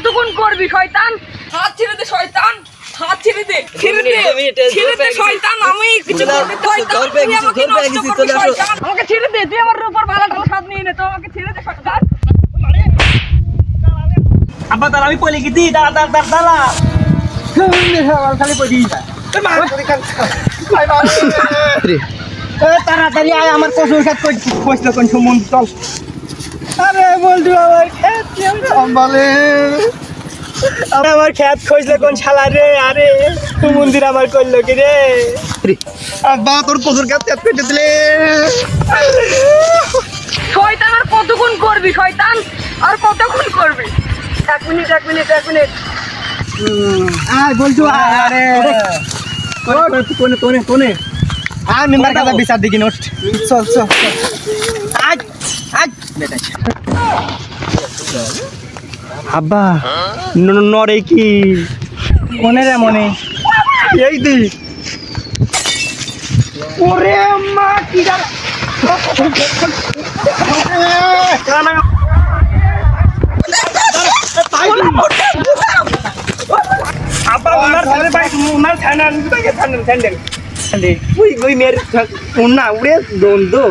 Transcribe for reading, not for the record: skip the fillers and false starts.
কতক্ষণ করবি শয়তান? হাত ছেড়ে দে শয়তান, হাত ছেড়ে দে, ছেড়ে দে, ছেড়ে দে শয়তান। আমি কিছু করতে শয়তান, তুই আমাকে নষ্ট করবি শয়তান। আমাকে ছেড়ে দে, তুই আমার উপর ভালো ভালো স্বাদ নিয়ে নে তো, আমাকে ছেড়ে দে শয়তান। আব্বা তার আমি পলে গেছি, দাঁড়া দাঁড়া দাঁড়া খালি পড়ি তাড়াতাড়ি আয়, আমার কসুর খাত কইছিল কোন সম্বন্ধ চল। আরে বলটু আমার খেত সম্ভালে, আমার খেত খোঁজলে কোন শালা রে। আরে মন্দির আমার করলো কি রে? আব্বা তোর কসুর খাত কেটে দিলে শয়তান। আর কতক্ষণ করবি শয়তান, আর কতক্ষণ করবি? 1 মিনিট 1 মিনিট 1 মিনিট। আয় বলটু আরে কোনে কোনে কোনে আর মেম্বার কাছে বিচার দিকে নোট চল চল আজ আজ বেটা আব্বা নরে কি মনে রে মনে এই দি ওরে মা কি গাল আব্বা উনার সাথে ভাই উনার থানা ভাই থানা স্যান্ডেল ওই মেয়ের না উড়ে দোন দো